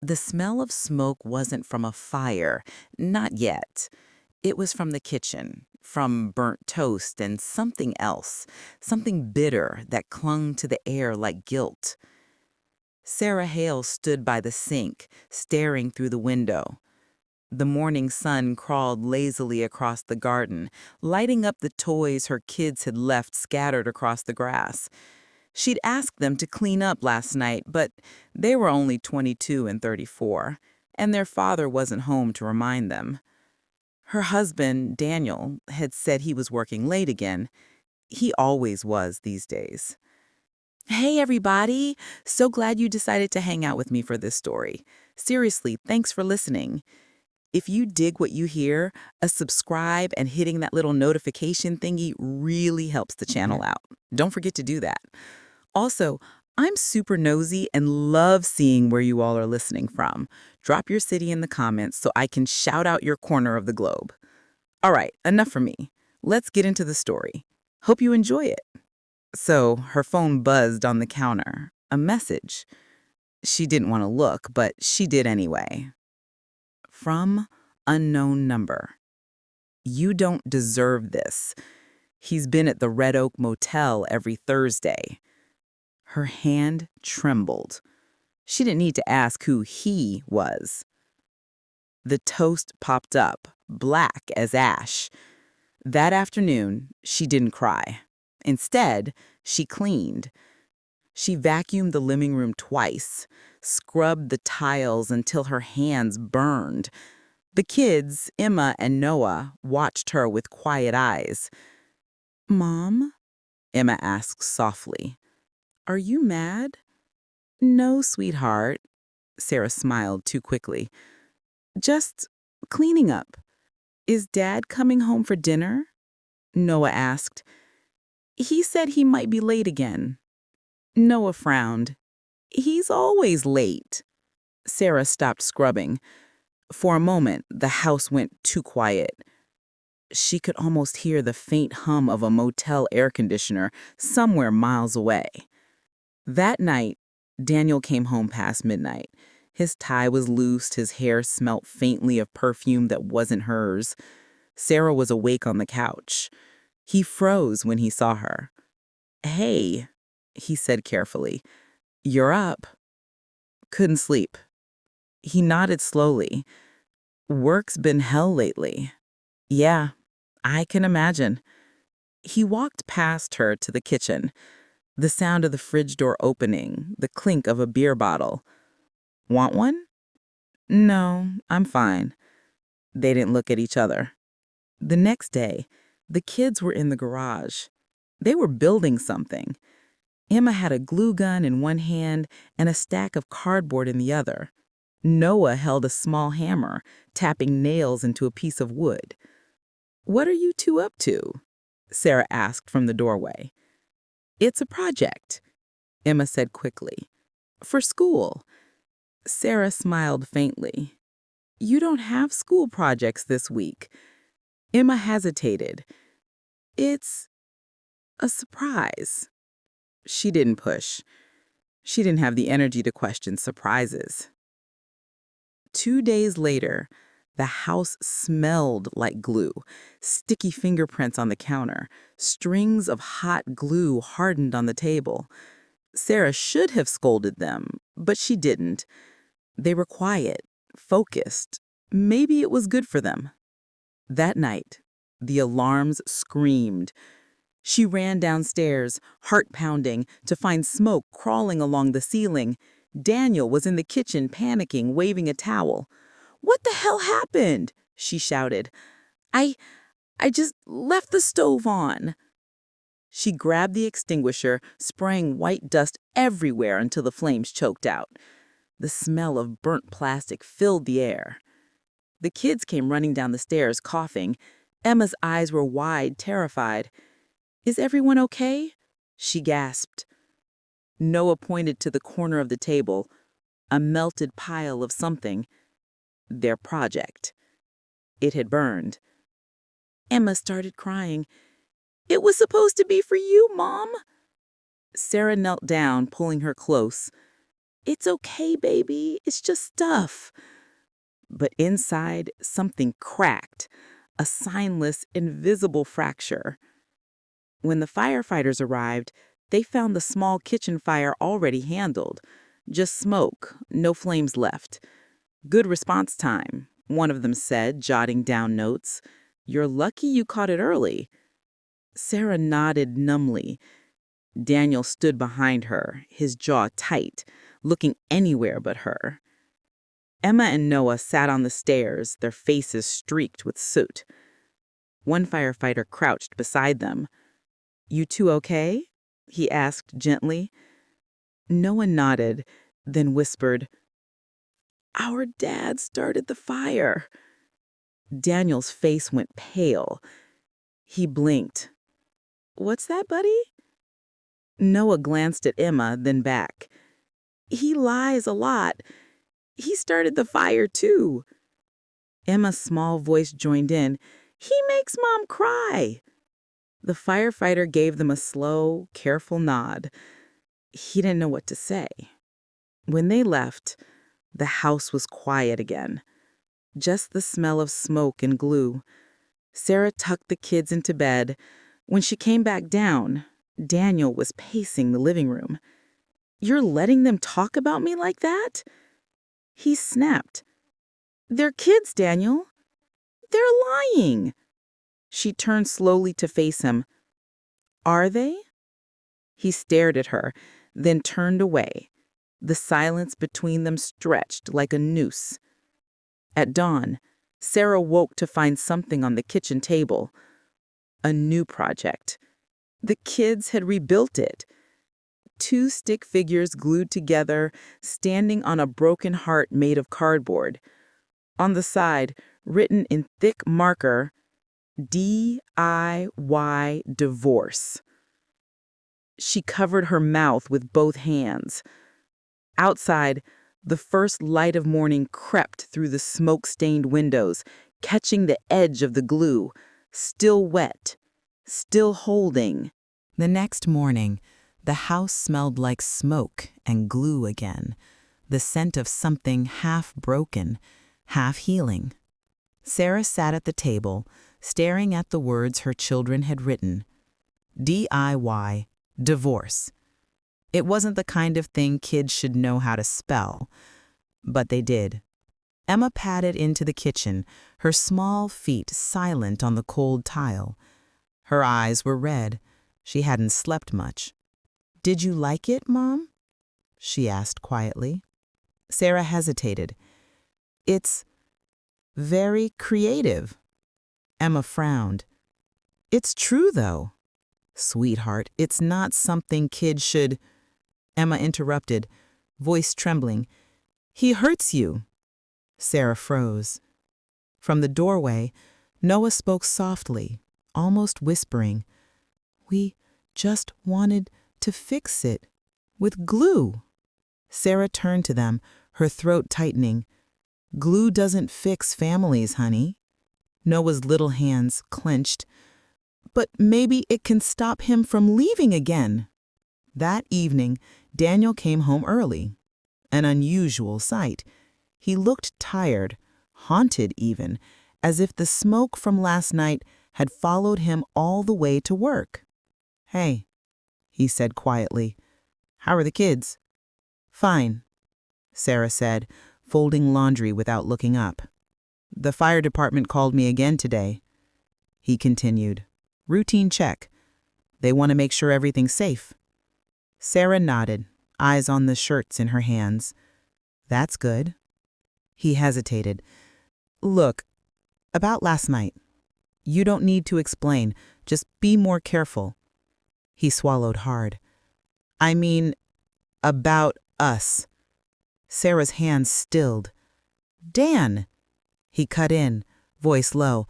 The smell of smoke wasn't from a fire, not yet. It was from the kitchen, from burnt toast and something else, something bitter that clung to the air like guilt. Sarah Hale stood by the sink, staring through the window. The morning sun crawled lazily across the garden, lighting up the toys her kids had left scattered across the grass. She'd asked them to clean up last night, but they were only 22 and 34, and their father wasn't home to remind them. Her husband, Daniel, had said he was working late again. He always was these days. Hey, everybody! So glad you decided to hang out with me for this story. Seriously, thanks for listening. If you dig what you hear, a subscribe and hitting that little notification thingy really helps the channel out. Don't forget to do that. Also, I'm super nosy and love seeing where you all are listening from. Drop your city in the comments so I can shout out your corner of the globe. All right, enough from me. Let's get into the story. Hope you enjoy it. So, her phone buzzed on the counter. A message. She didn't want to look, but she did anyway. From unknown number. You don't deserve this. He's been at the Red Oak Motel every Thursday. Her hand trembled. She didn't need to ask who he was. The toast popped up, black as ash. That afternoon, she didn't cry. Instead, she cleaned. She vacuumed the living room twice, scrubbed the tiles until her hands burned. The kids, Emma and Noah, watched her with quiet eyes. "Mom?" Emma asked softly. "Are you mad?" "No, sweetheart." Sarah smiled too quickly. "Just cleaning up." "Is Dad coming home for dinner?" Noah asked. "He said he might be late again." Noah frowned. "He's always late." Sarah stopped scrubbing. For a moment, the house went too quiet. She could almost hear the faint hum of a motel air conditioner somewhere miles away. That night, Daniel came home past midnight. His tie was loose, his hair smelt faintly of perfume that wasn't hers. Sarah was awake on the couch. He froze when he saw her. "Hey," he said carefully, "you're up." "Couldn't sleep." He nodded slowly. "Work's been hell lately." "Yeah, I can imagine." He walked past her to the kitchen. The sound of the fridge door opening, the clink of a beer bottle. "Want one?" "No, I'm fine." They didn't look at each other. The next day, the kids were in the garage. They were building something. Emma had a glue gun in one hand and a stack of cardboard in the other. Noah held a small hammer, tapping nails into a piece of wood. "What are you two up to?" Sarah asked from the doorway. "It's a project," Emma said quickly. "For school." Sarah smiled faintly. "You don't have school projects this week." Emma hesitated. "It's a surprise." She didn't push. She didn't have the energy to question surprises. 2 days later, the house smelled like glue, sticky fingerprints on the counter, strings of hot glue hardened on the table. Sarah should have scolded them, but she didn't. They were quiet, focused. Maybe it was good for them. That night, the alarms screamed. She ran downstairs, heart pounding, to find smoke crawling along the ceiling. Daniel was in the kitchen panicking, waving a towel. "What the hell happened?" she shouted. I just left the stove on." She grabbed the extinguisher, spraying white dust everywhere until the flames choked out. The smell of burnt plastic filled the air. The kids came running down the stairs, coughing. Emma's eyes were wide, terrified. "Is everyone okay?" she gasped. Noah pointed to the corner of the table, a melted pile of something. Their project. It had burned. Emma started crying. "It was supposed to be for you, Mom." Sarah knelt down, pulling her close. "It's okay, baby. It's just stuff." But inside, something cracked, a signless, invisible fracture. When the firefighters arrived, they found the small kitchen fire already handled. Just smoke, no flames left. "Good response time," one of them said, jotting down notes. "You're lucky you caught it early." Sarah nodded numbly. Daniel stood behind her, his jaw tight, looking anywhere but her. Emma and Noah sat on the stairs, their faces streaked with soot. One firefighter crouched beside them. "You two okay?" he asked gently. Noah nodded, then whispered, "Our dad started the fire." Daniel's face went pale. He blinked. "What's that, buddy?" Noah glanced at Emma, then back. "He lies a lot. He started the fire, too." Emma's small voice joined in. "He makes Mom cry." The firefighter gave them a slow, careful nod. He didn't know what to say. When they left, the house was quiet again. Just the smell of smoke and glue. Sarah tucked the kids into bed. When she came back down, Daniel was pacing the living room. "You're letting them talk about me like that?" He snapped. "They're kids, Daniel. They're lying." She turned slowly to face him. "Are they?" He stared at her, then turned away. The silence between them stretched like a noose. At dawn, Sarah woke to find something on the kitchen table. A new project. The kids had rebuilt it. Two stick figures glued together, standing on a broken heart made of cardboard. On the side, written in thick marker, DIY divorce. She covered her mouth with both hands. Outside, the first light of morning crept through the smoke-stained windows, catching the edge of the glue, still wet, still holding. The next morning, the house smelled like smoke and glue again, the scent of something half broken, half healing. Sarah sat at the table, staring at the words her children had written. DIY, divorce. It wasn't the kind of thing kids should know how to spell, but they did. Emma padded into the kitchen, her small feet silent on the cold tile. Her eyes were red. She hadn't slept much. "Did you like it, Mom?" she asked quietly. Sarah hesitated. "It's very creative." Emma frowned. "It's true, though." "Sweetheart, it's not something kids should—" Emma interrupted, voice trembling. "He hurts you." Sarah froze. From the doorway, Noah spoke softly, almost whispering. "We just wanted to fix it with glue." Sarah turned to them, her throat tightening. "Glue doesn't fix families, honey." Noah's little hands clenched. "But maybe it can stop him from leaving again." That evening, Daniel came home early. An unusual sight. He looked tired, haunted even, as if the smoke from last night had followed him all the way to work. "Hey," he said quietly. "How are the kids?" "Fine," Sarah said, folding laundry without looking up. "The fire department called me again today." He continued. "Routine check. They want to make sure everything's safe." Sarah nodded, eyes on the shirts in her hands. "That's good." He hesitated. "Look, about last night. You don't need to explain. Just be more careful." He swallowed hard. "I mean, about us." Sarah's hands stilled. "Dan!" He cut in, voice low.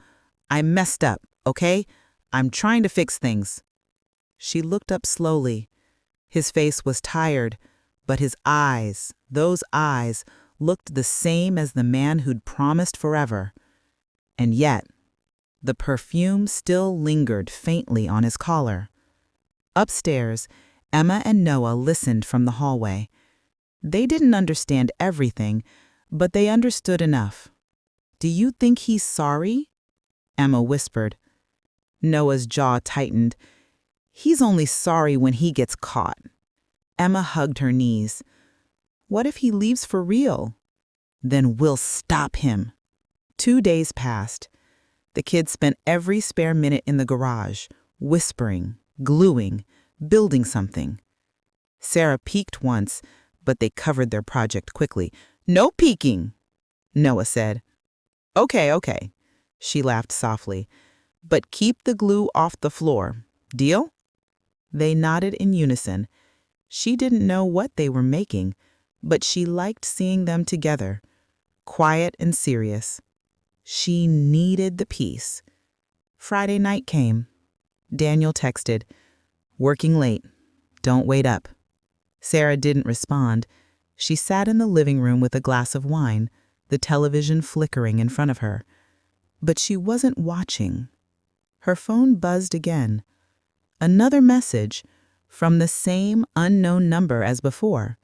"I messed up, okay? I'm trying to fix things." She looked up slowly. His face was tired, but his eyes, those eyes, looked the same as the man who'd promised forever. And yet, the perfume still lingered faintly on his collar. Upstairs, Emma and Noah listened from the hallway. They didn't understand everything, but they understood enough. "Do you think he's sorry?" Emma whispered. Noah's jaw tightened. "He's only sorry when he gets caught." Emma hugged her knees. "What if he leaves for real?" "Then we'll stop him." 2 days passed. The kids spent every spare minute in the garage, whispering, gluing, building something. Sarah peeked once, but they covered their project quickly. "No peeking," Noah said. Okay, she laughed softly. "But keep the glue off the floor. Deal?" They nodded in unison. She didn't know what they were making, but she liked seeing them together, quiet and serious. She needed the peace. Friday night came. Daniel texted, "Working late. Don't wait up." Sarah didn't respond. She sat in the living room with a glass of wine, the television flickering in front of her. But she wasn't watching. Her phone buzzed again. Another message from the same unknown number as before.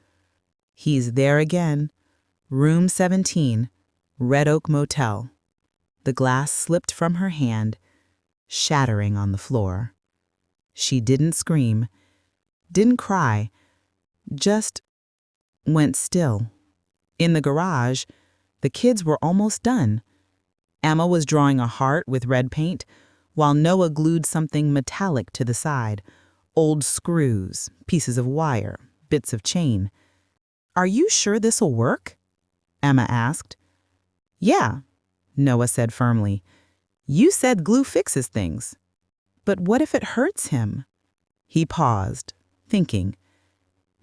"He's there again. Room 17, Red Oak Motel." The glass slipped from her hand, shattering on the floor. She didn't scream, didn't cry, just went still. In the garage, the kids were almost done. Emma was drawing a heart with red paint, while Noah glued something metallic to the side. Old screws, pieces of wire, bits of chain. "Are you sure this'll work?" Emma asked. "Yeah," Noah said firmly. "You said glue fixes things." "But what if it hurts him?" He paused, thinking.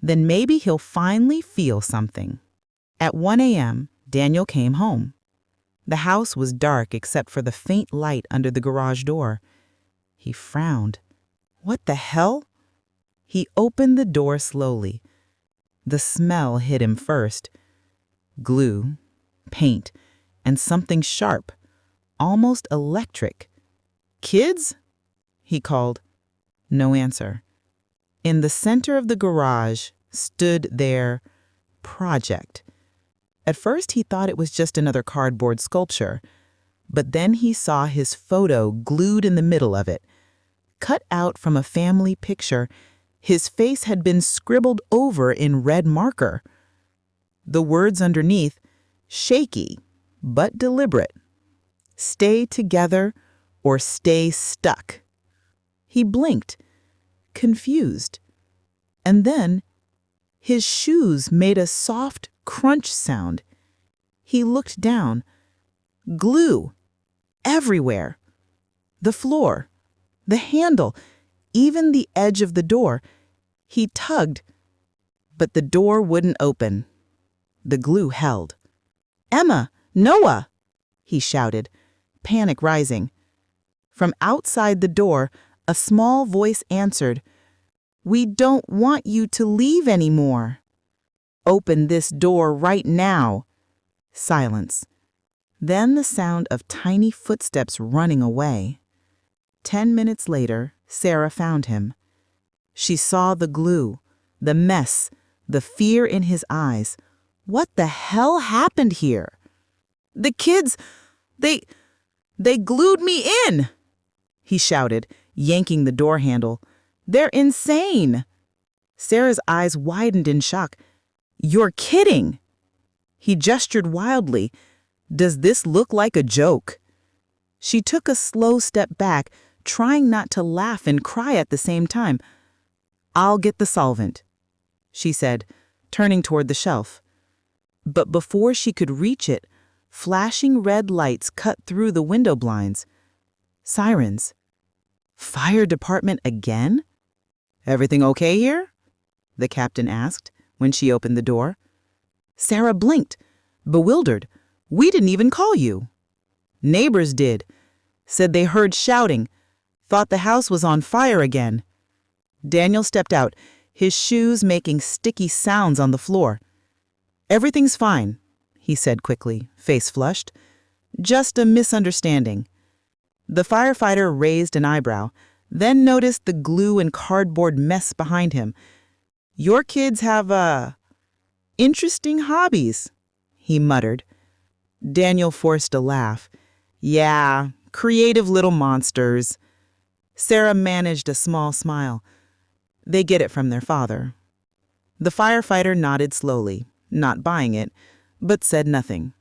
"Then maybe he'll finally feel something." At 1 a.m., Daniel came home. The house was dark except for the faint light under the garage door. He frowned. What the hell? He opened the door slowly. The smell hit him first. Glue, paint, and something sharp, almost electric. "Kids?" he called. No answer. In the center of the garage stood their project. At first he thought it was just another cardboard sculpture, but then he saw his photo glued in the middle of it. Cut out from a family picture, his face had been scribbled over in red marker. The words underneath, shaky but deliberate. "Stay together or stay stuck." He blinked, confused. And then his shoes made a soft crunch sound. He looked down. Glue. Everywhere. The floor. The handle. Even the edge of the door. He tugged, but the door wouldn't open. The glue held. "Emma! Noah!" he shouted, panic rising. From outside the door, a small voice answered, "We don't want you to leave anymore." "Open this door right now." Silence. Then the sound of tiny footsteps running away. 10 minutes later, Sarah found him. She saw the glue, the mess, the fear in his eyes. What the hell happened here? "The kids, they glued me in," he shouted, yanking the door handle. "They're insane." Sarah's eyes widened in shock. "You're kidding." He gestured wildly. "Does this look like a joke?" She took a slow step back, trying not to laugh and cry at the same time. "I'll get the solvent," she said, turning toward the shelf. But before she could reach it, flashing red lights cut through the window blinds. Sirens. Fire department again? "Everything okay here?" the captain asked when she opened the door. Sarah blinked, bewildered. "We didn't even call you." "Neighbors did. Said they heard shouting. Thought the house was on fire again." Daniel stepped out, his shoes making sticky sounds on the floor. "Everything's fine," he said quickly, face flushed. "Just a misunderstanding." The firefighter raised an eyebrow, then noticed the glue and cardboard mess behind him. "Your kids have Interesting hobbies, he muttered. Daniel forced a laugh. Yeah, creative little monsters. Sarah managed a small smile. They get it from their father. The firefighter nodded slowly, not buying it, but said nothing.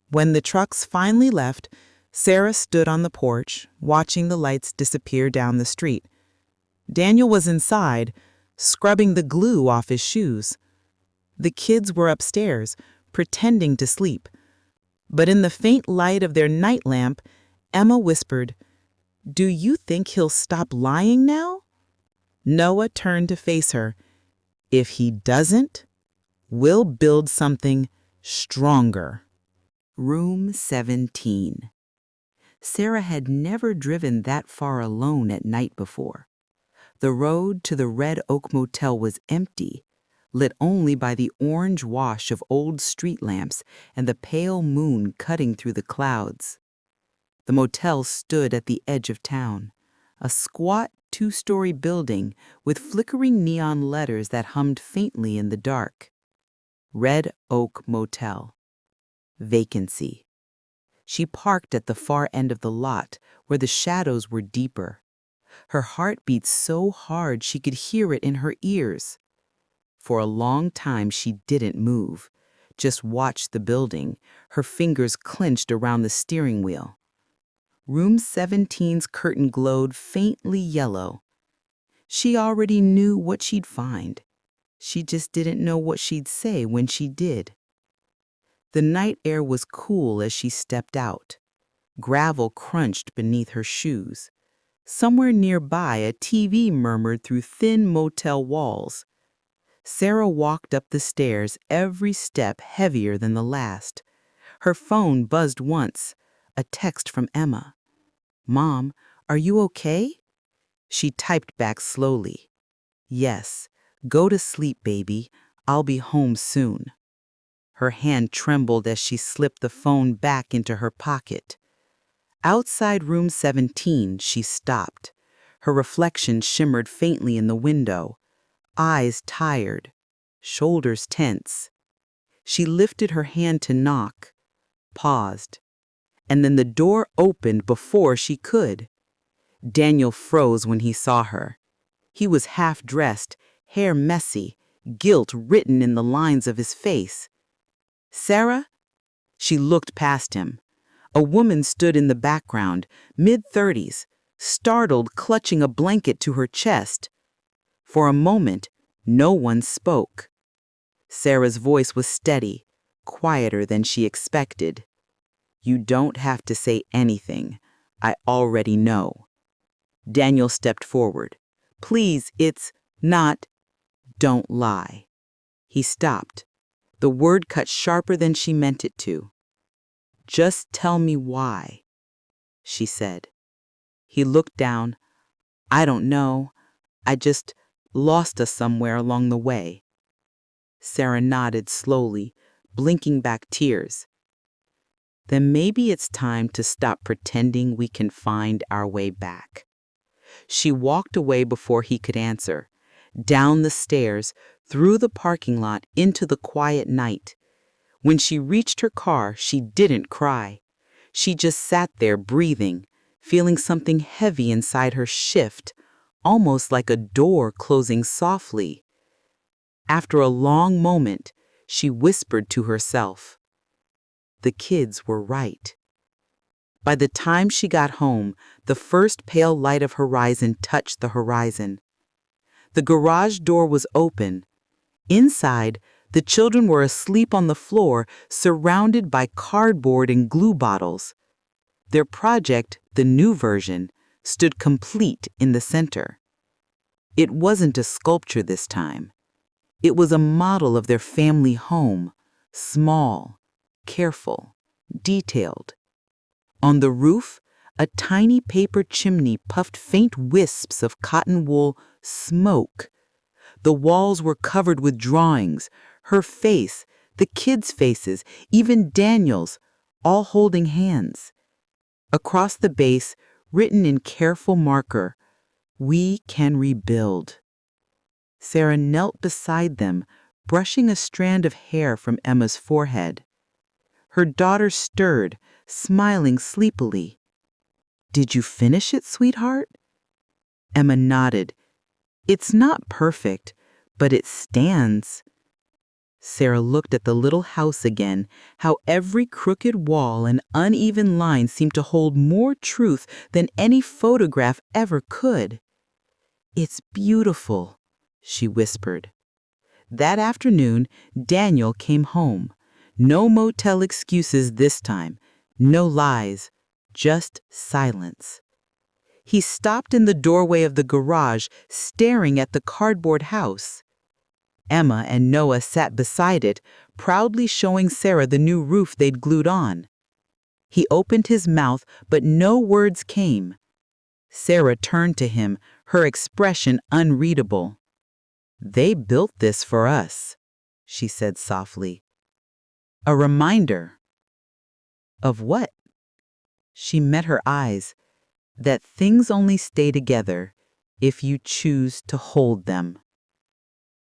When the trucks finally left, Sarah stood on the porch, watching the lights disappear down the street. Daniel was inside, scrubbing the glue off his shoes. The kids were upstairs, pretending to sleep. But in the faint light of their night lamp, Emma whispered, "Do you think he'll stop lying now?" Noah turned to face her. "If he doesn't, we'll build something stronger." Room 17. Sarah had never driven that far alone at night before. The road to the Red Oak Motel was empty, lit only by the orange wash of old street lamps and the pale moon cutting through the clouds. The motel stood at the edge of town, a squat two-story building with flickering neon letters that hummed faintly in the dark. Red Oak Motel. Vacancy. She parked at the far end of the lot, where the shadows were deeper. Her heart beat so hard she could hear it in her ears. For a long time she didn't move, just watched the building, her fingers clenched around the steering wheel. Room 17's curtain glowed faintly yellow. She already knew what she'd find. She just didn't know what she'd say when she did. The night air was cool as she stepped out. Gravel crunched beneath her shoes. Somewhere nearby, a TV murmured through thin motel walls. Sarah walked up the stairs, every step heavier than the last. Her phone buzzed once, a text from Emma. "Mom, are you okay?" She typed back slowly. "Yes, go to sleep, baby. I'll be home soon." Her hand trembled as she slipped the phone back into her pocket. Outside room 17, she stopped. Her reflection shimmered faintly in the window, eyes tired, shoulders tense. She lifted her hand to knock, paused, and then the door opened before she could. Daniel froze when he saw her. He was half-dressed, hair messy, guilt written in the lines of his face. "Sarah?" She looked past him. A woman stood in the background, mid-30s, startled, clutching a blanket to her chest. For a moment, no one spoke. Sarah's voice was steady, quieter than she expected. "You don't have to say anything. I already know." Daniel stepped forward. "Please, it's not. Don't lie." He stopped. The word cut sharper than she meant it to. "Just tell me why," she said. He looked down. "I don't know. I just lost us somewhere along the way." Sarah nodded slowly, blinking back tears. "Then maybe it's time to stop pretending we can find our way back." She walked away before he could answer, down the stairs, through the parking lot, into the quiet night. When she reached her car, she didn't cry. She just sat there breathing, feeling something heavy inside her shift, almost like a door closing softly. After a long moment, she whispered to herself, "The kids were right." By the time she got home, the first pale light of horizon touched the horizon. The garage door was open. Inside, the children were asleep on the floor, surrounded by cardboard and glue bottles. Their project, the new version, stood complete in the center. It wasn't a sculpture this time. It was a model of their family home, small, careful, detailed. On the roof, a tiny paper chimney puffed faint wisps of cotton wool smoke. The walls were covered with drawings, her face, the kids' faces, even Daniel's, all holding hands. Across the base, written in careful marker, "We can rebuild." Sarah knelt beside them, brushing a strand of hair from Emma's forehead. Her daughter stirred, smiling sleepily. "Did you finish it, sweetheart?" Emma nodded. "It's not perfect, but it stands." Sarah looked at the little house again, how every crooked wall and uneven line seemed to hold more truth than any photograph ever could. "It's beautiful," she whispered. That afternoon, Daniel came home. No motel excuses this time, no lies, just silence. He stopped in the doorway of the garage, staring at the cardboard house. Emma and Noah sat beside it, proudly showing Sarah the new roof they'd glued on. He opened his mouth, but no words came. Sarah turned to him, her expression unreadable. "They built this for us," she said softly. "A reminder." "Of what?" She met her eyes. "That things only stay together if you choose to hold them."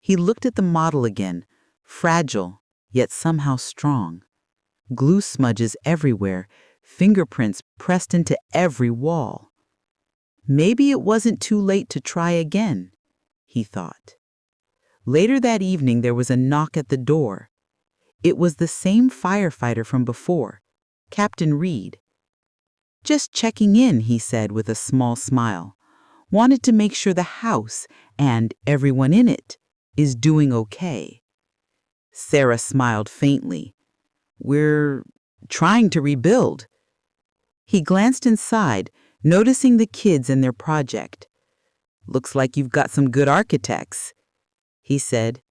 He looked at the model again, fragile, yet somehow strong. Glue smudges everywhere, fingerprints pressed into every wall. Maybe it wasn't too late to try again, he thought. Later that evening there was a knock at the door. It was the same firefighter from before, Captain Reed. "Just checking in," he said with a small smile. "Wanted to make sure the house, and everyone in it, is doing okay." Sarah smiled faintly. "We're trying to rebuild." He glanced inside, noticing the kids and their project. "Looks like you've got some good architects," he said.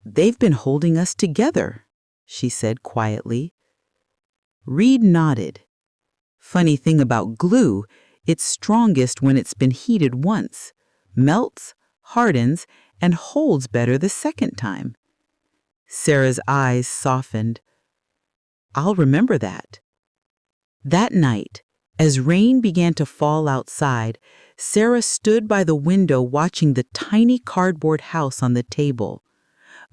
"They've been holding us together," she said quietly. Reed nodded. "Funny thing about glue, it's strongest when it's been heated once, melts, hardens, and holds better the second time." Sarah's eyes softened. "I'll remember that." That night, as rain began to fall outside, Sarah stood by the window watching the tiny cardboard house on the table.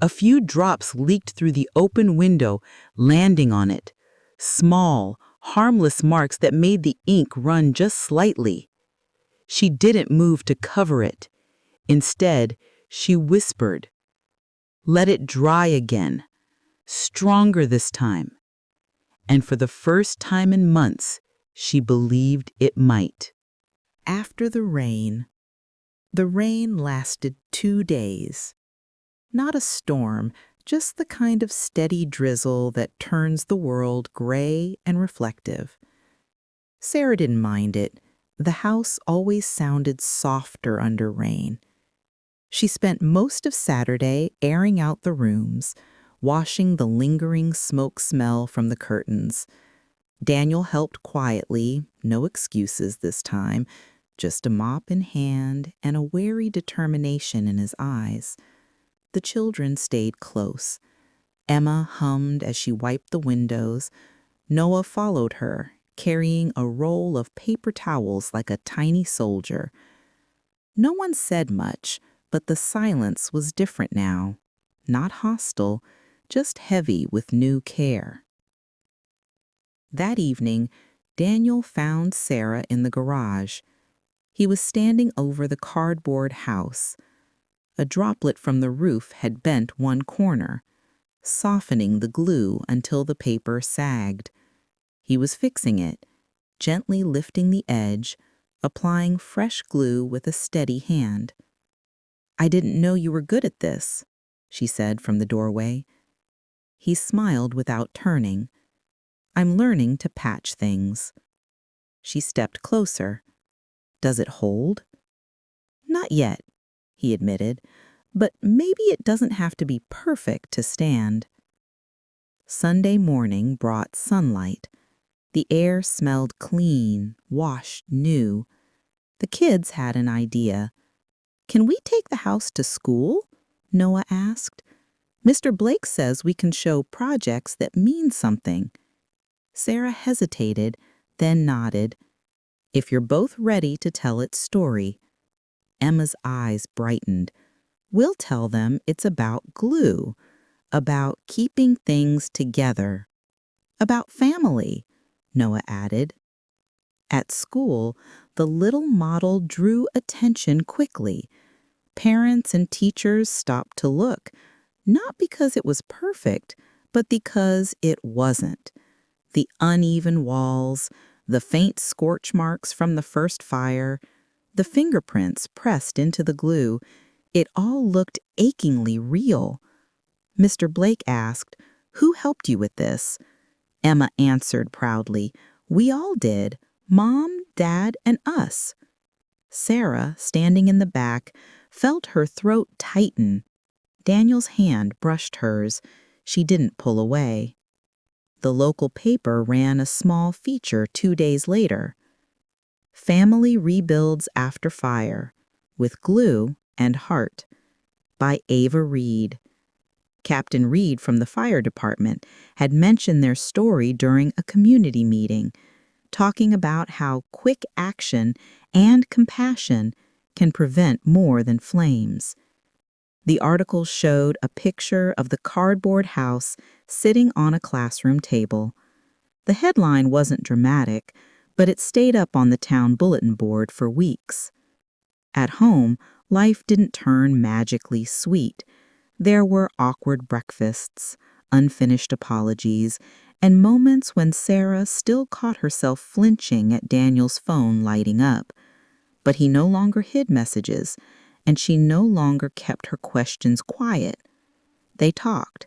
A few drops leaked through the open window, landing on it. Small, harmless marks that made the ink run just slightly. She didn't move to cover it. Instead, she whispered, "Let it dry again. Stronger this time." And for the first time in months, she believed it might. After the rain lasted 2 days. Not a storm, just the kind of steady drizzle that turns the world gray and reflective. Sarah didn't mind it. The house always sounded softer under rain. She spent most of Saturday airing out the rooms, washing the lingering smoke smell from the curtains. Daniel helped quietly, no excuses this time, just a mop in hand and a wary determination in his eyes. The children stayed close. Emma hummed as she wiped the windows. Noah followed her, carrying a roll of paper towels like a tiny soldier. No one said much, but the silence was different now. Not hostile, just heavy with new care. That evening, Daniel found Sarah in the garage. He was standing over the cardboard house. A droplet from the roof had bent one corner, softening the glue until the paper sagged. He was fixing it, gently lifting the edge, applying fresh glue with a steady hand. "I didn't know you were good at this," she said from the doorway. He smiled without turning. "I'm learning to patch things." She stepped closer. "Does it hold?" "Not yet," he admitted, "but maybe it doesn't have to be perfect to stand." Sunday morning brought sunlight. The air smelled clean, washed new. The kids had an idea. "Can we take the house to school?" Noah asked. "Mr. Blake says we can show projects that mean something." Sarah hesitated, then nodded. "If you're both ready to tell its story." Emma's eyes brightened. We'll tell them it's about glue, about keeping things together, about family, Noah added. At school, the little model drew attention quickly. Parents and teachers stopped to look, not because it was perfect, but because it wasn't. The uneven walls, the faint scorch marks from the first fire, the fingerprints pressed into the glue, it all looked achingly real. Mr. Blake asked, "Who helped you with this?" Emma answered proudly, "We all did. Mom, Dad, and us." Sarah, standing in the back, felt her throat tighten. Daniel's hand brushed hers. She didn't pull away. The local paper ran a small feature 2 days later. Family Rebuilds After Fire, with Glue and Heart, by Ava Reed. Captain Reed from the fire department had mentioned their story during a community meeting, talking about how quick action and compassion can prevent more than flames. The article showed a picture of the cardboard house sitting on a classroom table. The headline wasn't dramatic, but it stayed up on the town bulletin board for weeks. At home, life didn't turn magically sweet. There were awkward breakfasts, unfinished apologies, and moments when Sarah still caught herself flinching at Daniel's phone lighting up. But he no longer hid messages, and she no longer kept her questions quiet. They talked.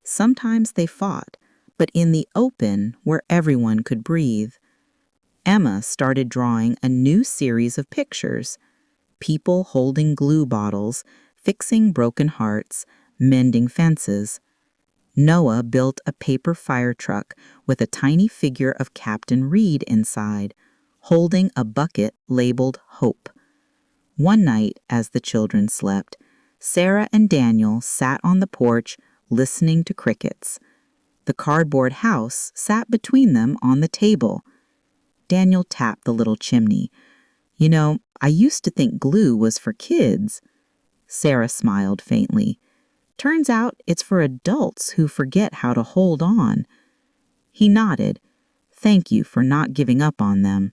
Sometimes they fought, but in the open where everyone could breathe. Emma started drawing a new series of pictures. People holding glue bottles, fixing broken hearts, mending fences. Noah built a paper fire truck with a tiny figure of Captain Reed inside, holding a bucket labeled Hope. One night, as the children slept, Sarah and Daniel sat on the porch listening to crickets. The cardboard house sat between them on the table. Daniel tapped the little chimney. "You know, I used to think glue was for kids." Sarah smiled faintly. "Turns out it's for adults who forget how to hold on." He nodded. "Thank you for not giving up on them."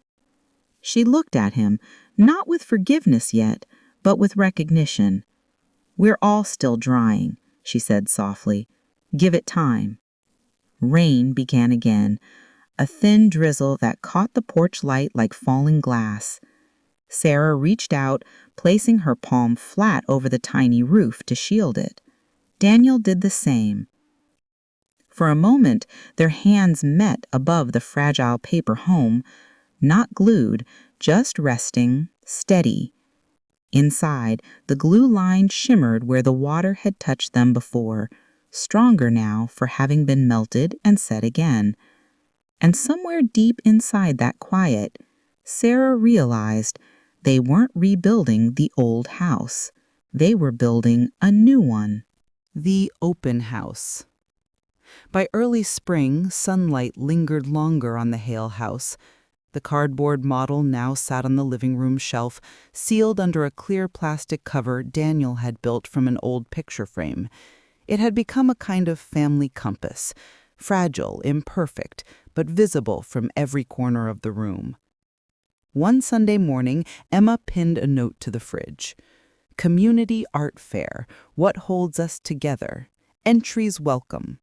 She looked at him, not with forgiveness yet, but with recognition. "We're all still drying," she said softly. "Give it time." Rain began again, a thin drizzle that caught the porch light like falling glass. Sarah reached out, placing her palm flat over the tiny roof to shield it. Daniel did the same. For a moment, their hands met above the fragile paper home, not glued, just resting, steady. Inside, the glue line shimmered where the water had touched them before, stronger now for having been melted and set again. And somewhere deep inside that quiet, Sarah realized they weren't rebuilding the old house. They were building a new one. The open house. By early spring, sunlight lingered longer on the Hale house. The cardboard model now sat on the living room shelf, sealed under a clear plastic cover Daniel had built from an old picture frame. It had become a kind of family compass, fragile, imperfect, but visible from every corner of the room. One Sunday morning, Emma pinned a note to the fridge. "Community Art Fair. What holds us together? Entries welcome."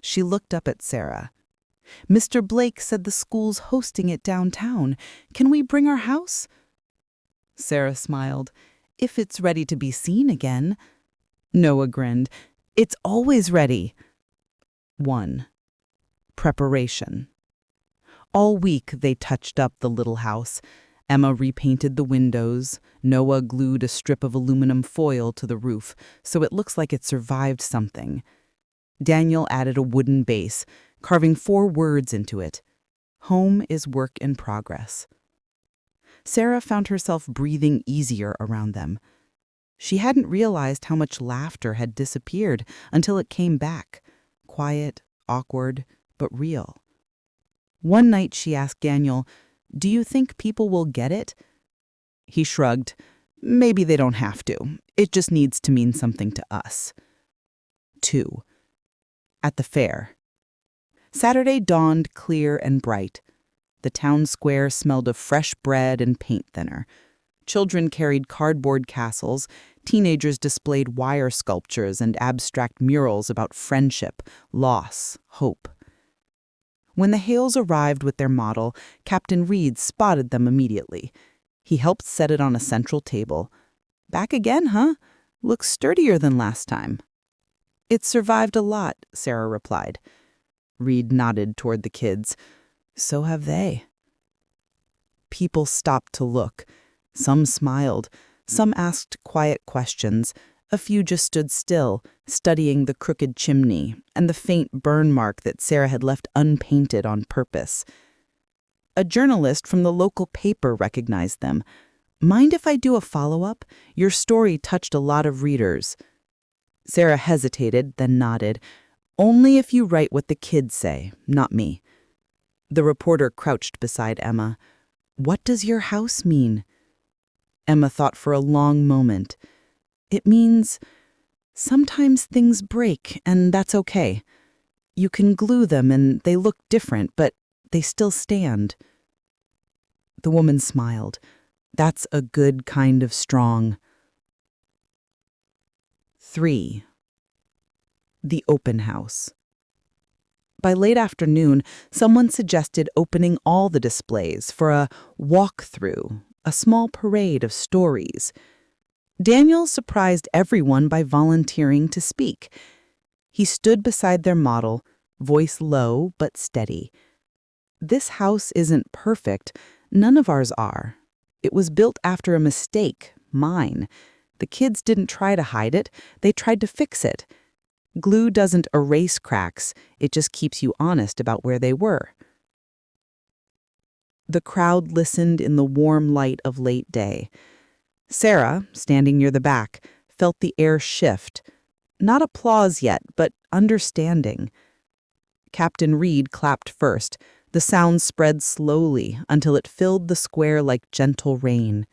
She looked up at Sarah. "Mr. Blake said the school's hosting it downtown. Can we bring our house?" Sarah smiled. "If it's ready to be seen again." Noah grinned. "It's always ready." 1. Preparation. All week they touched up the little house. Emma repainted the windows. Noah glued a strip of aluminum foil to the roof so it looks like it survived something. Daniel added a wooden base, carving 4 words into it. Home is work in progress. Sarah found herself breathing easier around them. She hadn't realized how much laughter had disappeared until it came back, quiet, awkward, but real. One night she asked Daniel, "Do you think people will get it?" He shrugged. Maybe they don't have to. It just needs to mean something to us. 2. At the fair. Saturday dawned clear and bright. The town square smelled of fresh bread and paint thinner. Children carried cardboard castles, teenagers displayed wire sculptures and abstract murals about friendship, loss, hope. When the Hales arrived with their model, Captain Reed spotted them immediately. He helped set it on a central table. "Back again, huh? Looks sturdier than last time." "It survived a lot," Sarah replied. Reed nodded toward the kids. "So have they." People stopped to look. Some smiled. Some asked quiet questions. A few just stood still, studying the crooked chimney and the faint burn mark that Sarah had left unpainted on purpose. A journalist from the local paper recognized them. "Mind if I do a follow-up? Your story touched a lot of readers." Sarah hesitated, then nodded. "Only if you write what the kids say, not me." The reporter crouched beside Emma. "What does your house mean?" Emma thought for a long moment. "It means sometimes things break, and that's okay. You can glue them and they look different, but they still stand." The woman smiled. "That's a good kind of strong." 3. The open house. By late afternoon, someone suggested opening all the displays for a walk-through, a small parade of stories. Daniel surprised everyone by volunteering to speak. He stood beside their model, voice low but steady. "This house isn't perfect. None of ours are. It was built after a mistake, mine. The kids didn't try to hide it. They tried to fix it. Glue doesn't erase cracks. It just keeps you honest about where they were." The crowd listened in the warm light of late day. Sarah, standing near the back, felt the air shift. Not applause yet, but understanding. Captain Reed clapped first. The sound spread slowly until it filled the square like gentle rain.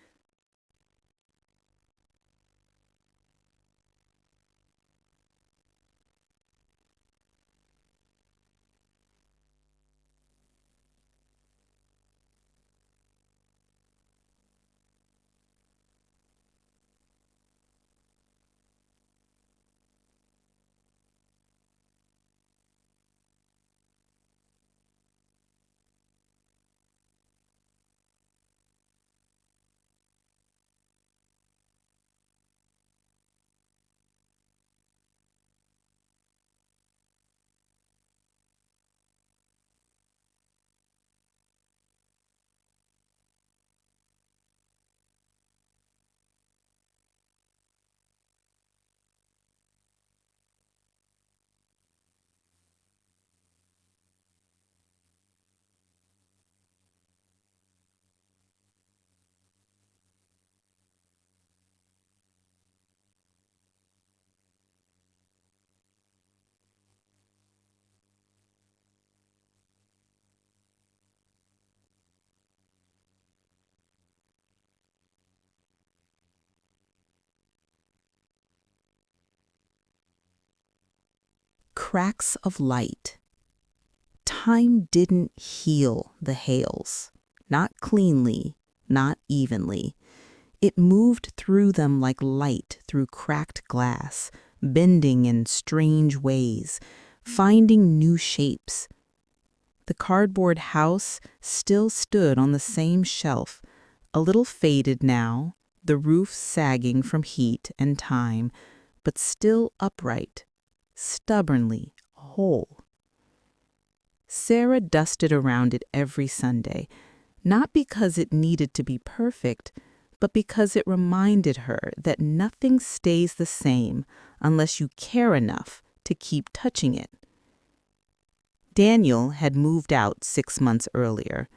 Cracks of light. Time didn't heal the Hales. Not cleanly, not evenly. It moved through them like light through cracked glass, bending in strange ways, finding new shapes. The cardboard house still stood on the same shelf, a little faded now, the roof sagging from heat and time, but still upright, stubbornly whole. Sarah dusted around it every Sunday, not because it needed to be perfect, but because it reminded her that nothing stays the same unless you care enough to keep touching it. Daniel had moved out 6 months earlier.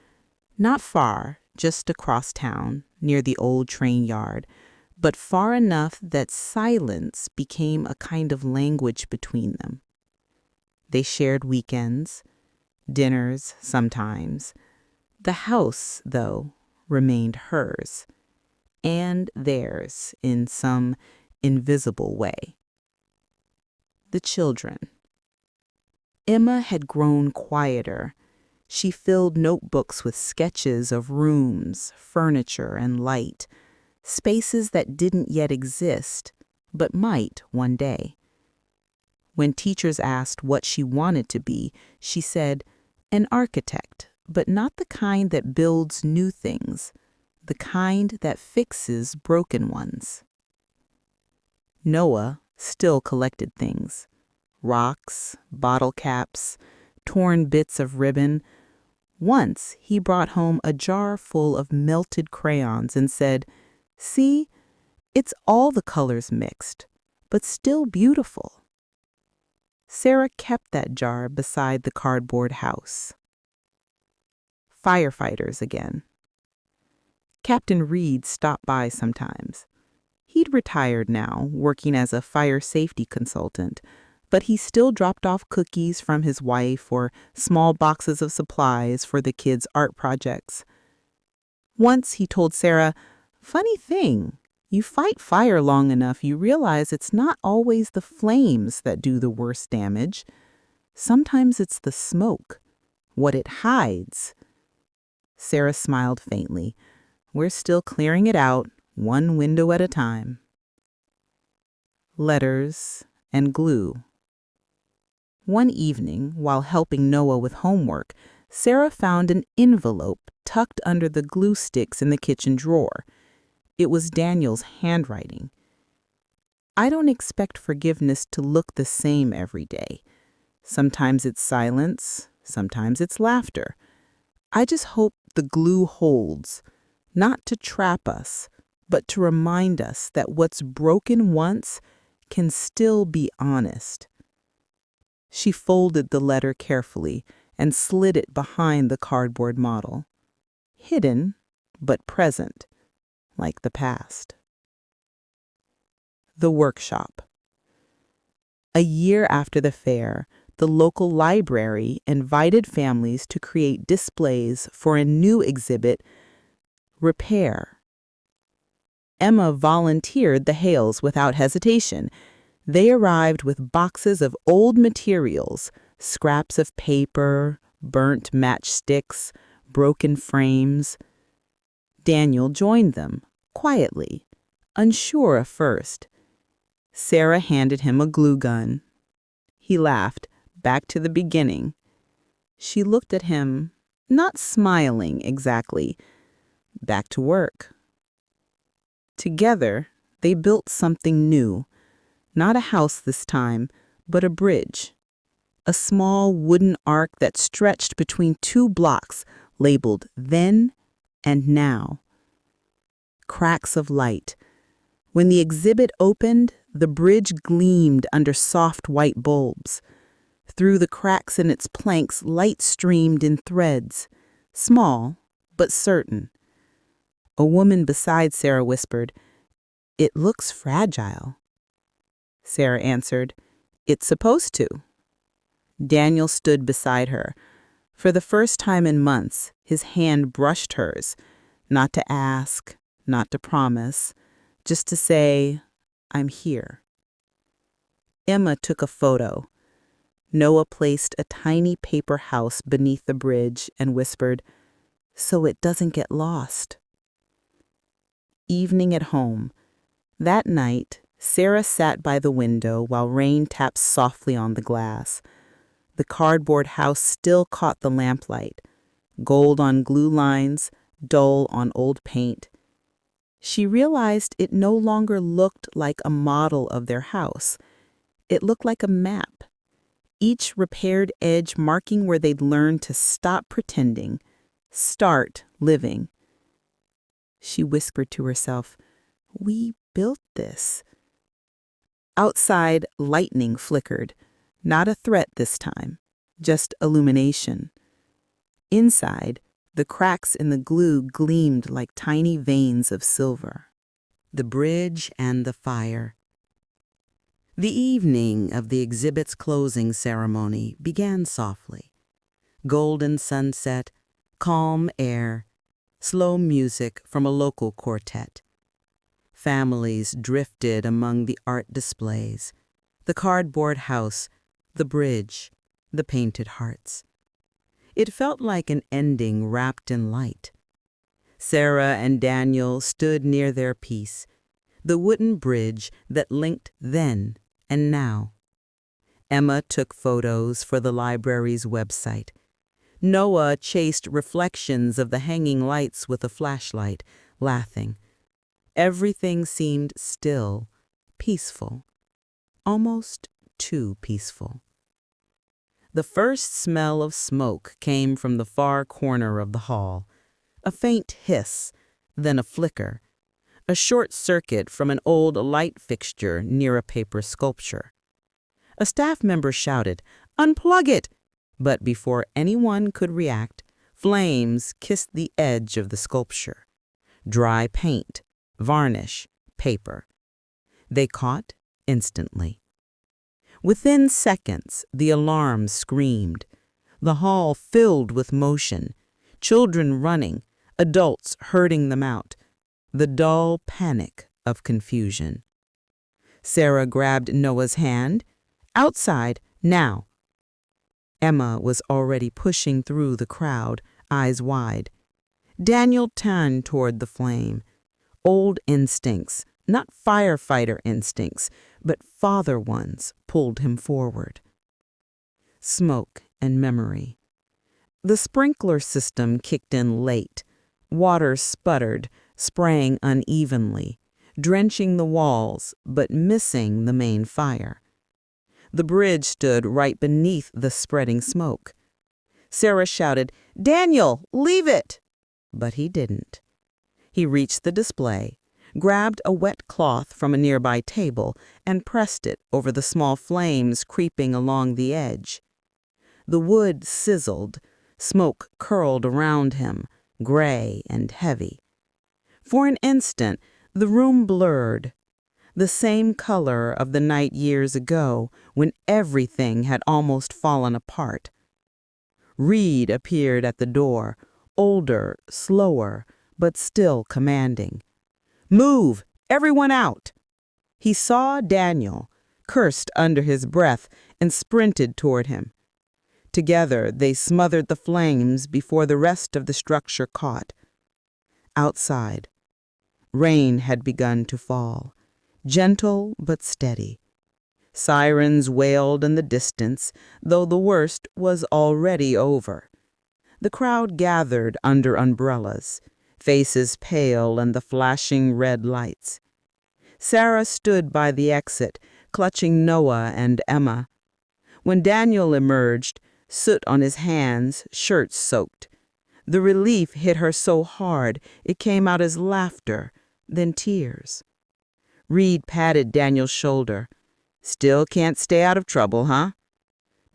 Not far, just across town, near the old train yard, but far enough that silence became a kind of language between them. They shared weekends, dinners sometimes. The house, though, remained hers. and theirs in some invisible way. The children. Emma had grown quieter. She filled notebooks with sketches of rooms, furniture, and light, spaces that didn't yet exist, but might one day. When teachers asked what she wanted to be, she said, an architect, but not the kind that builds new things, the kind that fixes broken ones. Noah still collected things: rocks, bottle caps, torn bits of ribbon. Once he brought home a jar full of melted crayons and said, "See, it's all the colors mixed, but still beautiful." Sarah kept that jar beside the cardboard house. Firefighters again. Captain Reed stopped by sometimes. He'd retired now, working as a fire safety consultant, but he still dropped off cookies from his wife or small boxes of supplies for the kids' art projects. Once he told Sarah, "Funny thing, you fight fire long enough, you realize it's not always the flames that do the worst damage. Sometimes it's the smoke, what it hides." Sarah smiled faintly. "We're still clearing it out, one window at a time." Letters and glue. One evening, while helping Noah with homework, Sarah found an envelope tucked under the glue sticks in the kitchen drawer. It was Daniel's handwriting. "I don't expect forgiveness to look the same every day. Sometimes it's silence, sometimes it's laughter. I just hope the glue holds, not to trap us, but to remind us that what's broken once can still be honest." She folded the letter carefully and slid it behind the cardboard model. Hidden, but present, like the past. The workshop. A year after the fair, the local library invited families to create displays for a new exhibit, Repair. Emma volunteered the Hales without hesitation. They arrived with boxes of old materials, scraps of paper, burnt matchsticks, broken frames. Daniel joined them, quietly, unsure at first. Sarah handed him a glue gun. He laughed, back to the beginning. She looked at him, not smiling exactly. Back to work. Together, they built something new. Not a house this time, but a bridge. A small wooden arc that stretched between two blocks, labeled then and now. Cracks of light. When the exhibit opened, the bridge gleamed under soft white bulbs. Through the cracks in its planks, light streamed in threads, small but certain. A woman beside Sarah whispered, "It looks fragile." Sarah answered, "It's supposed to." Daniel stood beside her. For the first time in months, his hand brushed hers, not to ask, not to promise, just to say, "I'm here." Emma took a photo. Noah placed a tiny paper house beneath the bridge and whispered, "So it doesn't get lost." Evening at home. That night, Sarah sat by the window while rain tapped softly on the glass. The cardboard house still caught the lamplight, gold on glue lines, dull on old paint. She realized it no longer looked like a model of their house. It looked like a map, each repaired edge marking where they'd learned to stop pretending, start living. She whispered to herself, "We built this." Outside, lightning flickered. Not a threat this time, just illumination. Inside, the cracks in the glue gleamed like tiny veins of silver. The bridge and the fire. The evening of the exhibit's closing ceremony began softly. Golden sunset, calm air, slow music from a local quartet. Families drifted among the art displays, the cardboard house, the bridge, the painted hearts. It felt like an ending wrapped in light. Sarah and Daniel stood near their piece, the wooden bridge that linked then and now. Emma took photos for the library's website. Noah chased reflections of the hanging lights with a flashlight, laughing. Everything seemed still, peaceful, almost too peaceful. The first smell of smoke came from the far corner of the hall. A faint hiss, then a flicker, a short circuit from an old light fixture near a paper sculpture. A staff member shouted, "Unplug it!" But before anyone could react, flames kissed the edge of the sculpture. Dry paint, varnish, paper. They caught instantly. Within seconds, the alarm screamed. The hall filled with motion, children running, adults herding them out, the dull panic of confusion. Sarah grabbed Noah's hand. "Outside, now." Emma was already pushing through the crowd, eyes wide. Daniel turned toward the flame. Old instincts, not firefighter instincts, but father ones, pulled him forward. Smoke and memory. The sprinkler system kicked in late. Water sputtered, spraying unevenly, drenching the walls, but missing the main fire. The bridge stood right beneath the spreading smoke. Sarah shouted, "Daniel, leave it!" But he didn't. He reached the display, grabbed a wet cloth from a nearby table, and pressed it over the small flames creeping along the edge. The wood sizzled, smoke curled around him, gray and heavy. For an instant, the room blurred, the same color of the night years ago when everything had almost fallen apart. Reed appeared at the door, older, slower, but still commanding. "Move! Everyone out!" He saw Daniel, cursed under his breath, and sprinted toward him. Together, they smothered the flames before the rest of the structure caught. Outside, rain had begun to fall, gentle but steady. Sirens wailed in the distance, though the worst was already over. The crowd gathered under umbrellas, faces pale in the flashing red lights. Sarah stood by the exit, clutching Noah and Emma. When Daniel emerged, soot on his hands, shirt soaked. The relief hit her so hard it came out as laughter, then tears. Reed patted Daniel's shoulder. "Still can't stay out of trouble, huh?"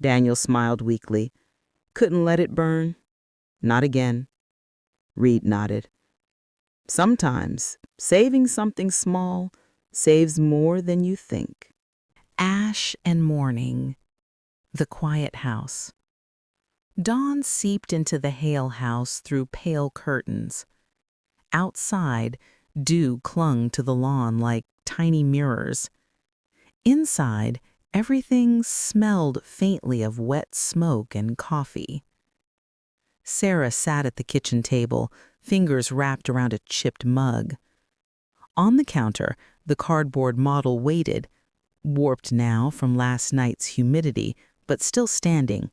Daniel smiled weakly. "Couldn't let it burn." "Not again." Reed nodded. "Sometimes saving something small saves more than you think." Ash and morning. The quiet house. Dawn seeped into the Hale house through pale curtains. Outside, dew clung to the lawn like tiny mirrors. Inside, everything smelled faintly of wet smoke and coffee. Sarah sat at the kitchen table, fingers wrapped around a chipped mug. On the counter, the cardboard model waited, warped now from last night's humidity, but still standing.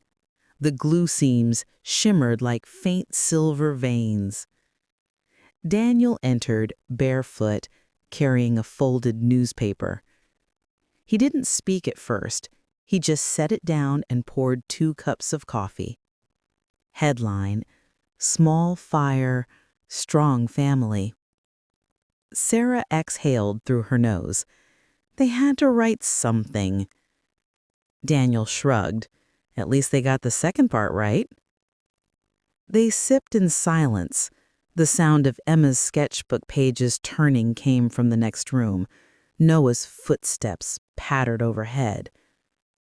The glue seams shimmered like faint silver veins. Daniel entered, barefoot, carrying a folded newspaper. He didn't speak at first. He just set it down and poured 2 cups of coffee. Headline, "Small Fire, Strong Family." Sarah exhaled through her nose. They had to write something. Daniel shrugged. At least they got the second part right. They sipped in silence. The sound of Emma's sketchbook pages turning came from the next room. Noah's footsteps pattered overhead.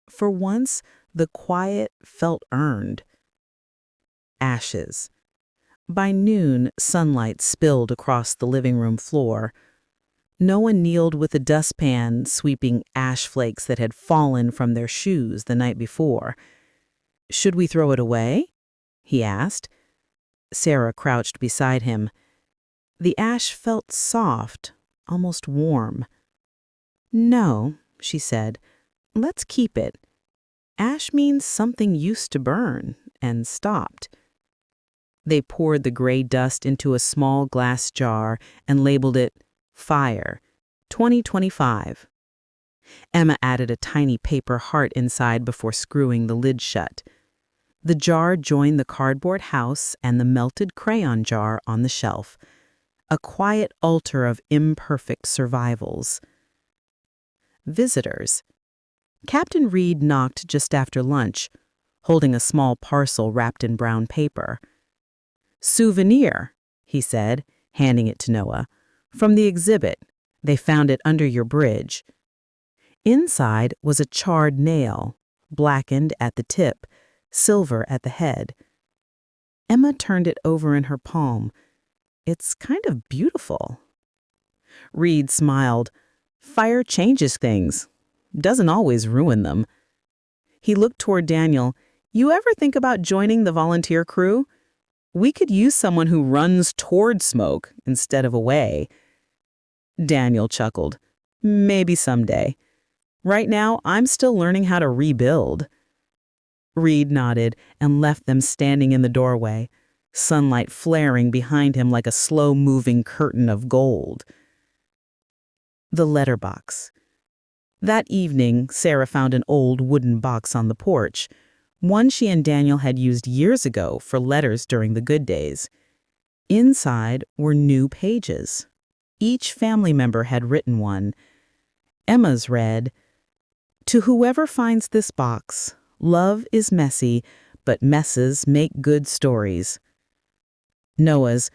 For once, the quiet felt earned. Ashes. By noon, sunlight spilled across the living room floor. Noah kneeled with a dustpan, sweeping ash flakes that had fallen from their shoes the night before. "Should we throw it away?" he asked. Sarah crouched beside him. The ash felt soft, almost warm. "No," she said. "Let's keep it. Ash means something used to burn and stopped." They poured the gray dust into a small glass jar and labeled it Fire 2025. Emma added a tiny paper heart inside before screwing the lid shut. The jar joined the cardboard house and the melted crayon jar on the shelf, a quiet altar of imperfect survivals. Visitors. Captain Reed knocked just after lunch, holding a small parcel wrapped in brown paper. "Souvenir," he said, handing it to Noah. "From the exhibit. They found it under your bridge." Inside was a charred nail, blackened at the tip, silver at the head. Emma turned it over in her palm. "It's kind of beautiful." Reed smiled. "Fire changes things. Doesn't always ruin them." He looked toward Daniel. "You ever think about joining the volunteer crew? We could use someone who runs toward smoke instead of away." Daniel chuckled. "Maybe someday. Right now, I'm still learning how to rebuild." Reed nodded and left them standing in the doorway, sunlight flaring behind him like a slow-moving curtain of gold. The letterbox. That evening, Sarah found an old wooden box on the porch, one she and Daniel had used years ago for letters during the good days. Inside were new pages. Each family member had written one. Emma's read, "To whoever finds this box, love is messy, but messes make good stories." Noah's,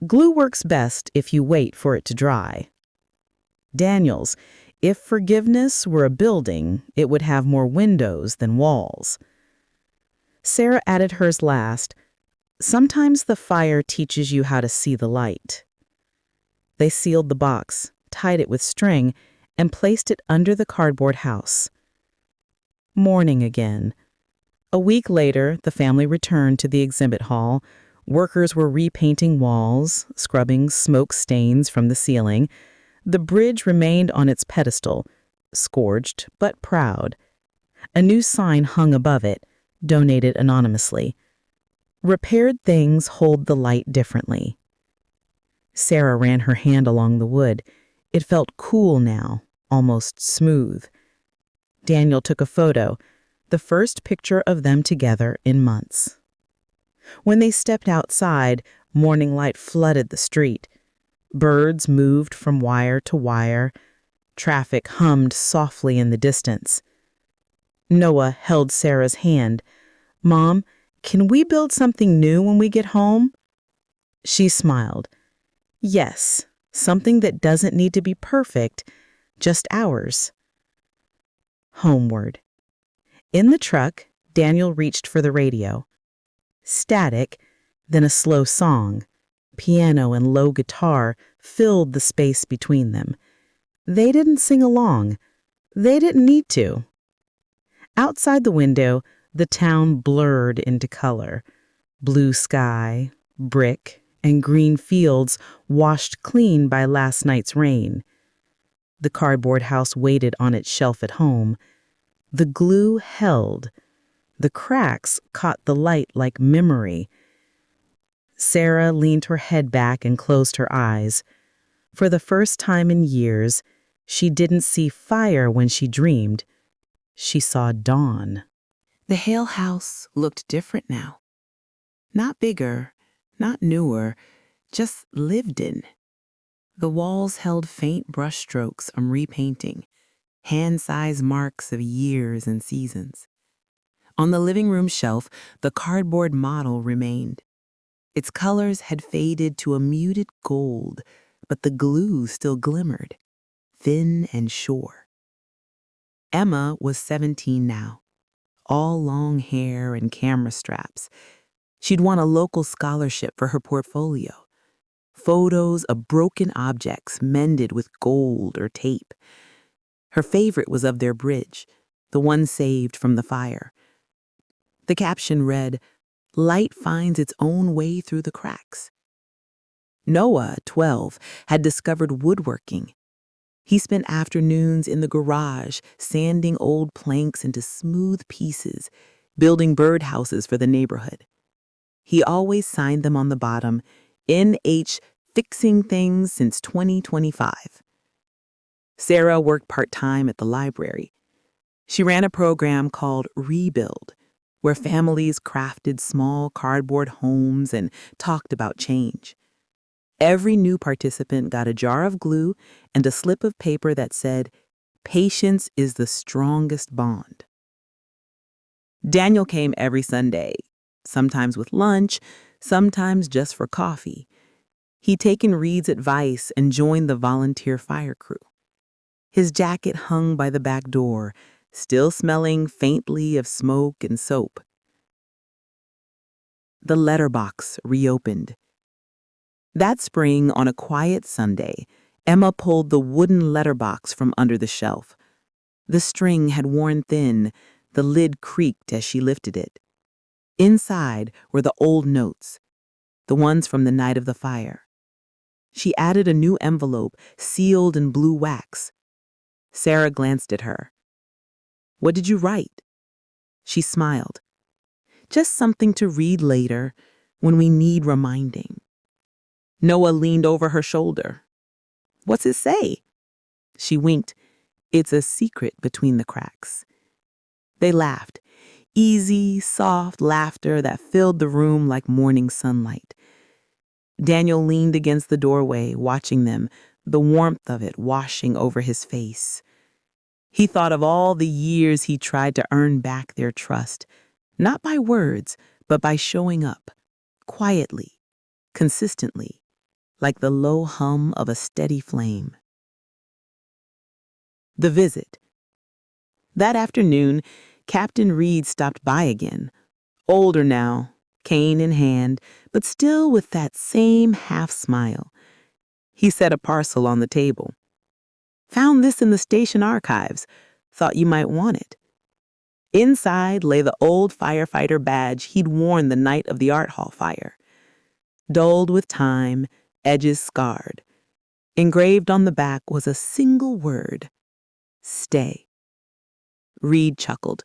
"Glue works best if you wait for it to dry." Daniel's, "If forgiveness were a building, it would have more windows than walls." Sarah added hers last, "Sometimes the fire teaches you how to see the light." They sealed the box, tied it with string, and placed it under the cardboard house. Morning again. A week later, the family returned to the exhibit hall. Workers were repainting walls, scrubbing smoke stains from the ceiling. The bridge remained on its pedestal, scorched but proud. A new sign hung above it, donated anonymously. "Repaired things hold the light differently." Sarah ran her hand along the wood. It felt cool now, almost smooth. Daniel took a photo, the first picture of them together in months. When they stepped outside, morning light flooded the street. Birds moved from wire to wire. Traffic hummed softly in the distance. Noah held Sarah's hand. "Mom, can we build something new when we get home?" She smiled. "Yes, something that doesn't need to be perfect, just ours." Homeward. In the truck, Daniel reached for the radio. Static, then a slow song. Piano and low guitar filled the space between them. They didn't sing along. They didn't need to. Outside the window, the town blurred into color. Blue sky, brick, and green fields washed clean by last night's rain. The cardboard house waited on its shelf at home. The glue held. The cracks caught the light like memory. Sarah leaned her head back and closed her eyes. For the first time in years, she didn't see fire when she dreamed. She saw dawn. The Hale house looked different now. Not bigger, not newer, just lived in. The walls held faint brushstrokes from repainting, hand-sized marks of years and seasons. On the living room shelf, the cardboard model remained. Its colors had faded to a muted gold, but the glue still glimmered, thin and sure. Emma was 17 now, all long hair and camera straps. She'd won a local scholarship for her portfolio. photos of broken objects mended with gold or tape. Her favorite was of their bridge, the one saved from the fire. The caption read, "Light finds its own way through the cracks." Noah, 12, had discovered woodworking. He spent afternoons in the garage sanding old planks into smooth pieces, building birdhouses for the neighborhood. He always signed them on the bottom, NH Fixing Things Since 2025. Sarah worked part-time at the library. She ran a program called Rebuild, where families crafted small cardboard homes and talked about change. Every new participant got a jar of glue and a slip of paper that said, "Patience is the strongest bond." Daniel came every Sunday, sometimes with lunch, sometimes just for coffee. He'd taken Reed's advice and joined the volunteer fire crew. His jacket hung by the back door, still smelling faintly of smoke and soap. The letterbox reopened. That spring, on a quiet Sunday, Emma pulled the wooden letterbox from under the shelf. The string had worn thin, the lid creaked as she lifted it. Inside were the old notes, the ones from the night of the fire. She added a new envelope, sealed in blue wax. Sarah glanced at her. "What did you write?" She smiled. "Just something to read later, when we need reminding." Noah leaned over her shoulder. "What's it say?" She winked. "It's a secret between the cracks." They laughed. Easy, soft laughter that filled the room like morning sunlight. Daniel leaned against the doorway, watching them, the warmth of it washing over his face. He thought of all the years he tried to earn back their trust, not by words, but by showing up, quietly, consistently, like the low hum of a steady flame. The visit. That afternoon, Captain Reed stopped by again, older now, cane in hand, but still with that same half smile. He set a parcel on the table. "Found this in the station archives. Thought you might want it." Inside lay the old firefighter badge he'd worn the night of the art hall fire. Dulled with time, edges scarred. Engraved on the back was a single word: "Stay." Reed chuckled.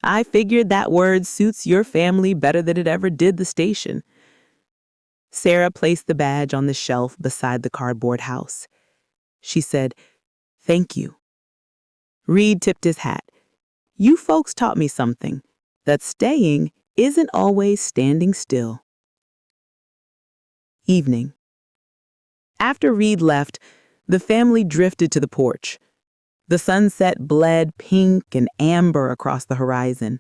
"I figured that word suits your family better than it ever did the station." Sarah placed the badge on the shelf beside the cardboard house. She said, "Thank you." Reed tipped his hat. "You folks taught me something, that staying isn't always standing still." Evening. After Reed left, the family drifted to the porch. The sunset bled pink and amber across the horizon.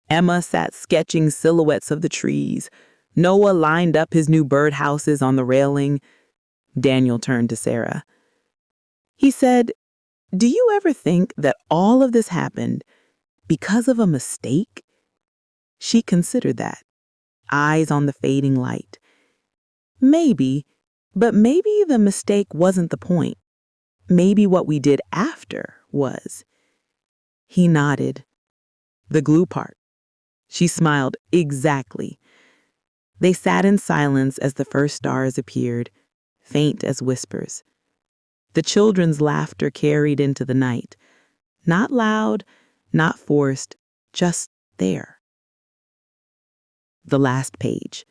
Emma sat sketching silhouettes of the trees. Noah lined up his new birdhouses on the railing. Daniel turned to Sarah. He said, "Do you ever think that all of this happened because of a mistake?" She considered that, eyes on the fading light. Maybe, but maybe the mistake wasn't the point. Maybe what we did after was. He nodded. "The glue part." She smiled. "Exactly." They sat in silence as the first stars appeared, faint as whispers. The children's laughter carried into the night. Not loud, not forced, just there. The last page.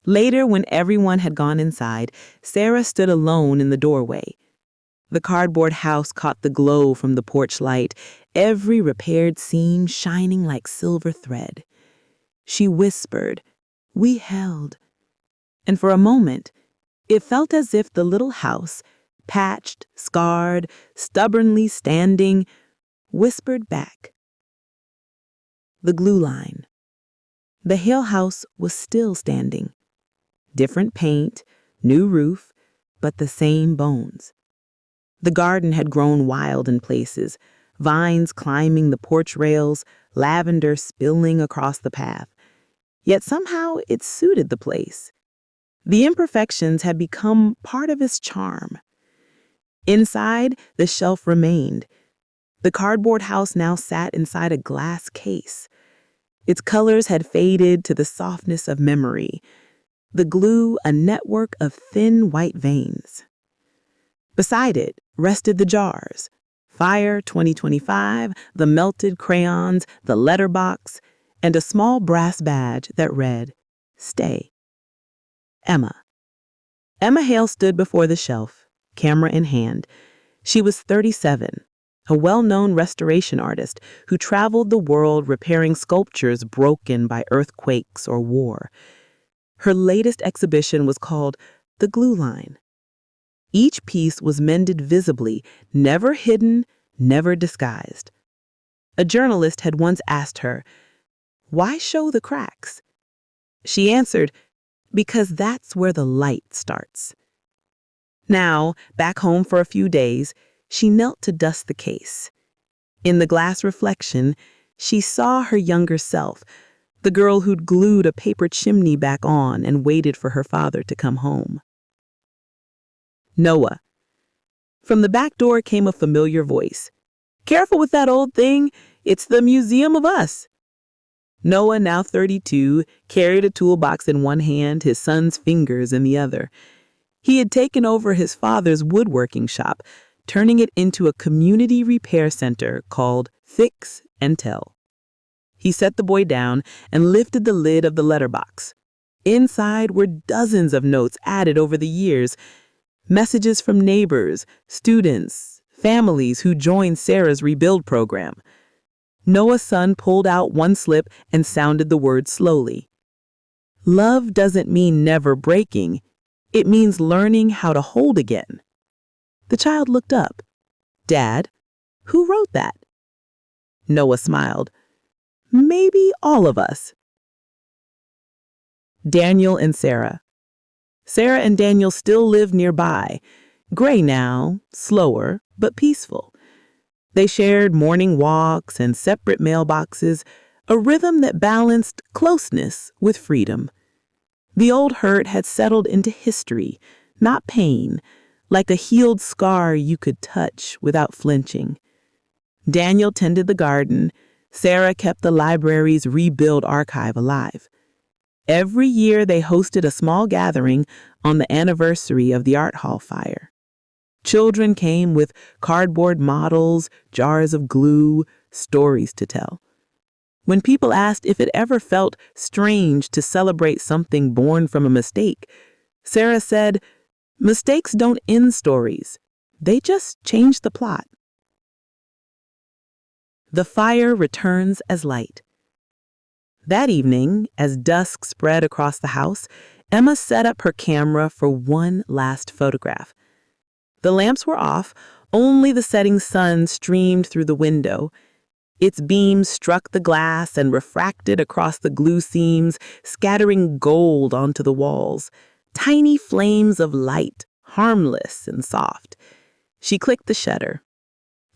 Later, when everyone had gone inside, Sarah stood alone in the doorway. The cardboard house caught the glow from the porch light, every repaired seam shining like silver thread. She whispered, "We held." And for a moment, it felt as if the little house, patched, scarred, stubbornly standing, whispered back. The glue line. The Hill House was still standing. Different paint, new roof, but the same bones. The garden had grown wild in places, vines climbing the porch rails, lavender spilling across the path. Yet somehow it suited the place. The imperfections had become part of its charm. Inside, the shelf remained. The cardboard house now sat inside a glass case. Its colors had faded to the softness of memory, the glue a network of thin white veins. Beside it rested the jars, Fire 2025, the melted crayons, the letterbox, and a small brass badge that read, Stay. Emma. Emma Hale stood before the shelf, camera in hand. She was 37, a well-known restoration artist who traveled the world repairing sculptures broken by earthquakes or war. Her latest exhibition was called The Glue Line. Each piece was mended visibly, never hidden, never disguised. A journalist had once asked her, "Why show the cracks?" She answered, "Because that's where the light starts." Now, back home for a few days, she knelt to dust the case. In the glass reflection, she saw her younger self, the girl who'd glued a paper chimney back on and waited for her father to come home. Noah. From the back door came a familiar voice. "Careful with that old thing. It's the Museum of Us." Noah, now 32, carried a toolbox in one hand, his son's fingers in the other. He had taken over his father's woodworking shop, turning it into a community repair center called Fix and Tell. He set the boy down and lifted the lid of the letterbox. Inside were dozens of notes added over the years, messages from neighbors, students, families who joined Sarah's rebuild program. Noah's son pulled out one slip and sounded the word slowly. Love doesn't mean never breaking. It means learning how to hold again. The child looked up. "Dad, who wrote that?" Noah smiled. "Maybe all of us." Daniel and Sarah. Sarah and Daniel still lived nearby, gray now, slower, but peaceful. They shared morning walks and separate mailboxes, a rhythm that balanced closeness with freedom. The old hurt had settled into history, not pain, like a healed scar you could touch without flinching. Daniel tended the garden. Sarah kept the library's rebuild archive alive. Every year they hosted a small gathering on the anniversary of the art hall fire. Children came with cardboard models, jars of glue, stories to tell. When people asked if it ever felt strange to celebrate something born from a mistake, Sarah said, "Mistakes don't end stories. They just change the plot." The fire returns as light. That evening, as dusk spread across the house, Emma set up her camera for one last photograph. The lamps were off, only the setting sun streamed through the window. Its beams struck the glass and refracted across the glue seams, scattering gold onto the walls. Tiny flames of light, harmless and soft. She clicked the shutter.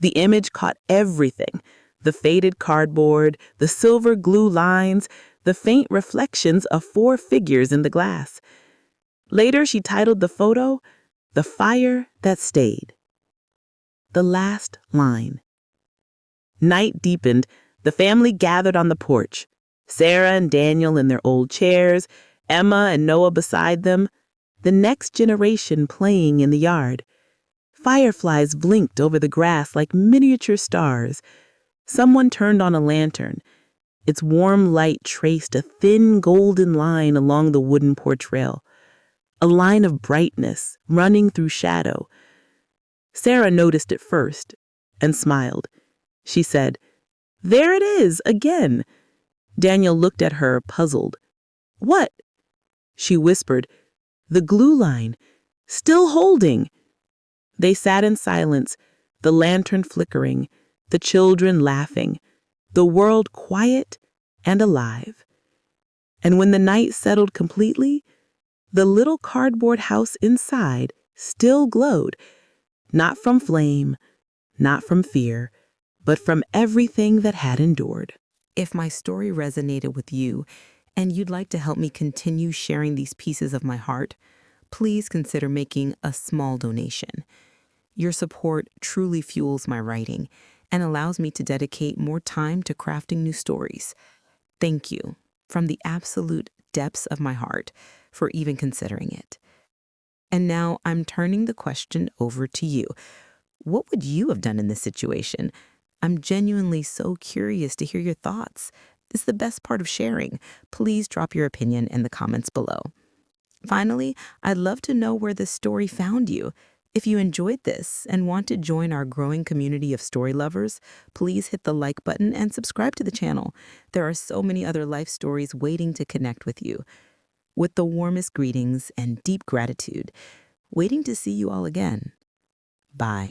The image caught everything: the faded cardboard, the silver glue lines, the faint reflections of 4 figures in the glass. Later, she titled the photo, "The Fire That Stayed." The last line. Night deepened. The family gathered on the porch. Sarah and Daniel in their old chairs, Emma and Noah beside them, the next generation playing in the yard. Fireflies blinked over the grass like miniature stars. Someone turned on a lantern. Its warm light traced a thin golden line along the wooden porch rail, a line of brightness running through shadow. Sarah noticed it first and smiled. She said, "There it is, again." Daniel looked at her, puzzled. "What?" She whispered, "The glue line, still holding." They sat in silence, the lantern flickering, the children laughing, the world quiet and alive. And when the night settled completely, the little cardboard house inside still glowed, not from flame, not from fear, but from everything that had endured. If my story resonated with you and you'd like to help me continue sharing these pieces of my heart, please consider making a small donation. Your support truly fuels my writing and allows me to dedicate more time to crafting new stories. Thank you from the absolute depths of my heart for even considering it. And now I'm turning the question over to you. What would you have done in this situation? I'm genuinely so curious to hear your thoughts. It's the best part of sharing. Please drop your opinion in the comments below. Finally, I'd love to know where this story found you. If you enjoyed this and want to join our growing community of story lovers, please hit the like button and subscribe to the channel. There are so many other life stories waiting to connect with you. With the warmest greetings and deep gratitude, waiting to see you all again. Bye.